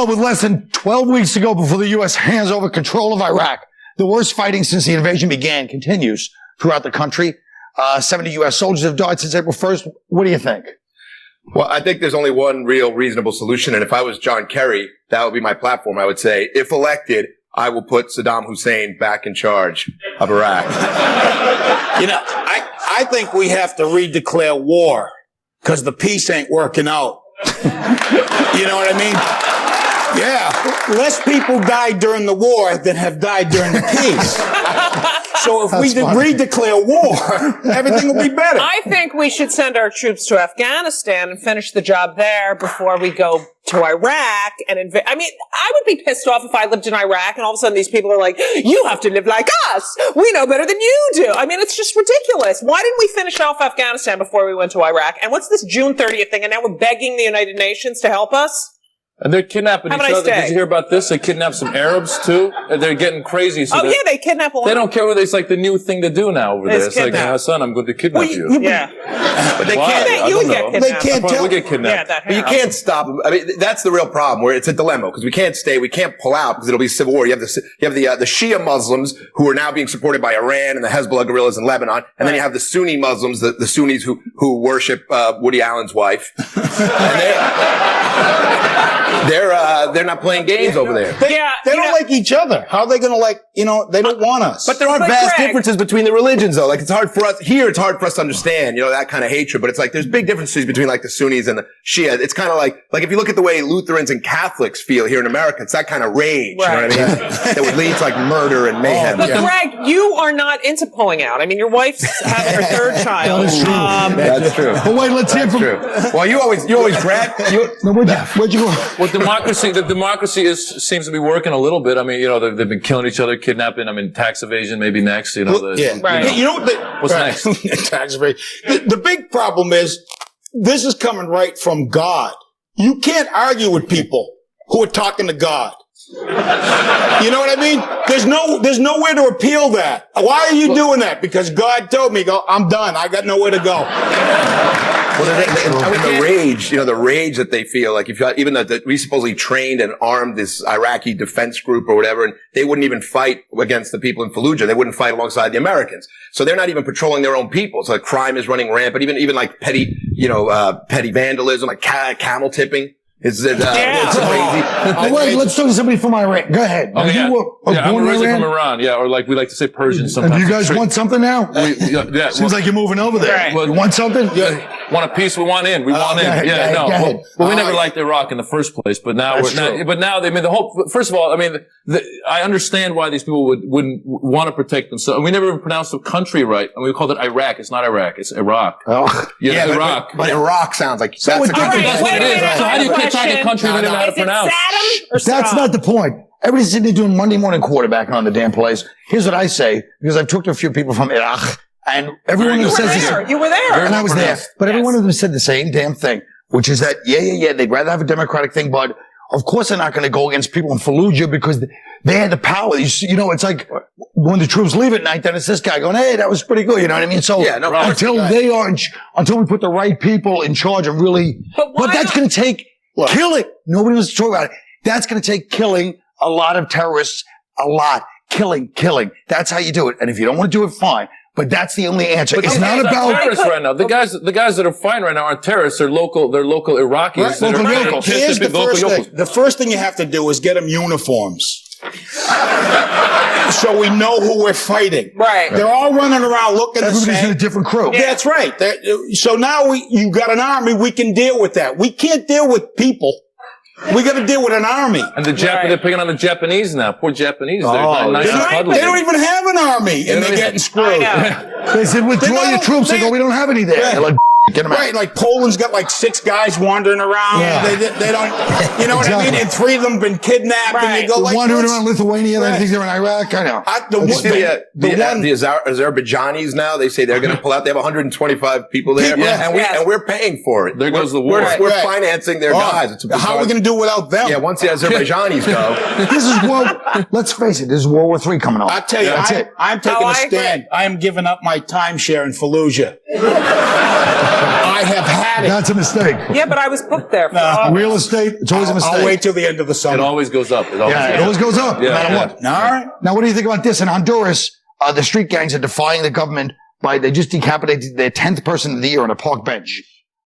Well, with less than 12 weeks to go before the U.S. hands over control of Iraq, the worst fighting since the invasion began continues throughout the country. 70 U.S. soldiers have died since April 1st. What do you think? Well, I think there's only one real reasonable solution. And if I was John Kerry, that would be my platform. I would say, if elected, I will put Saddam Hussein back in charge of Iraq. You know, I think we have to redeclare war because the peace ain't working out. You know what I mean? Yeah. Less people died during the war than have died during the peace. So if we redeclare war, everything will be better. I think we should send our troops to Afghanistan and finish the job there before we go to Iraq and invade. I mean, I would be pissed off if I lived in Iraq and all of a sudden these people are like, you have to live like us. We know better than you do. I mean, it's just ridiculous. Why didn't we finish off Afghanistan before we went to Iraq? And what's this June 30th thing? And now we're begging the United Nations to help us? And they're kidnapping each other. Did you hear about this? They kidnapped some Arabs too. They're getting crazy. So they kidnap a lot. They don't care whether it's like the new thing to do now over there. It's like, son, I'm going to kidnap you. Yeah. But they can't. You would get kidnapped. They can't tell. We get kidnapped. Yeah, But you can't stop them. I mean, that's the real problem. Where it's a dilemma because we can't stay, we can't pull out because it'll be civil war. You have the Shia Muslims who are now being supported by Iran and the Hezbollah guerrillas in Lebanon, and then you have the Sunni Muslims, the Sunnis who worship Woody Allen's wife. And they're not playing games over there. They don't like each other. How are they going to they don't want us. But there are vast differences between the religions, though. Like, it's hard for us to understand, that kind of hatred. But it's like, there's big differences between, like, the Sunnis and the Shia. It's kind of like if you look at the way Lutherans and Catholics feel here in America, it's that kind of rage, you know what I mean? That would lead to, like, murder and mayhem. But Greg, you are not into pulling out. I mean, your wife's having her third child. That's true. That's true. But wait, let's hear from... Well, you always grab... Where'd you go? Well, the democracy seems to be working a little bit. I mean, they've been killing each other, kidnapping. I mean, tax evasion maybe next. Right. You know what? What's next? Tax evasion. The big problem is this is coming right from God. You can't argue with people who are talking to God. You know what I mean? There's nowhere to appeal that. Why are you doing that? Because God told me, I'm done. I got nowhere to go. Well, the rage that they feel, like even though we supposedly trained and armed this Iraqi defense group or whatever, and they wouldn't even fight against the people in Fallujah. They wouldn't fight alongside the Americans. So they're not even patrolling their own people. So crime is running rampant. Even like petty vandalism, like camel tipping. It's crazy. Wait, let's talk to somebody from Iran. Go ahead. I'm originally from Iran. Yeah, or like we like to say Persian sometimes. And you guys want something now? Seems like you're moving over there. Right. You want something? Want a piece? We want in. We want in. Well, we never liked Iraq in the first place, but now they made the whole. First of all, I mean, I understand why these people wouldn't want to protect themselves. We never even pronounced the country right. I mean, we called it Iraq. It's not Iraq. It's Iraq. Oh. Iraq. But Iraq sounds like that's what it is. So how do you attack a country we don't know how to pronounce? That's not the point. Everybody's sitting there doing Monday morning quarterbacking on the damn place. Here's what I say, because I've talked to a few people from Iraq, and everyone who says this. You were there. And I was there. But every one of them said the same damn thing, which is that, they'd rather have a democratic thing, but of course they're not going to go against people in Fallujah because they had the power. It's like when the troops leave at night, then it's this guy going, hey, that was pretty good. You know what I mean? So until we put the right people in charge and really, but that's going to take killing. Nobody wants to talk about it. That's going to take killing a lot of terrorists, a lot. Killing. That's how you do it. And if you don't want to do it, fine. But that's the only answer. But it's not about terrorists right now. The guys that are fighting right now aren't terrorists. They're local Iraqis. Right. Local locals. Here's the first thing. The first thing you have to do is get them uniforms. So we know who we're fighting. Right. They're all running around looking the same. Everybody's in a different crew. Yeah. That's right. So now you got an army, we can deal with that. We can't deal with people. We got to deal with an army. And they're picking on the Japanese now. Poor Japanese. They're nice and cuddly. They don't even have an army, and they're getting screwed. They said, withdraw your troops. They go, we don't have any there. They're like, get them out. Right, like Poland's got like 6 guys wandering around. Yeah. They don't, you know what I mean? And 3 of them been kidnapped, and you go like wandering around Lithuania, they think they're in Iraq. I know. The Azerbaijanis now, they say they're going to pull out. They have 125 people there, and we're paying for it. There goes the war. We're financing their guys. How are we going to do without them? Yeah, once the Azerbaijanis go. This is let's face it, this is World War III coming on. I tell you, I'm taking a stand. I am giving up my timeshare in Fallujah. I I have had it. That's a mistake. Yeah, but I was booked there for August. Real estate, it's always a mistake. I'll wait till the end of the summer. It always goes up. It always goes up, no matter what. All right. Now, what do you think about this? In Honduras, the street gangs are defying the government they just decapitated their 10th person of the year on a park bench.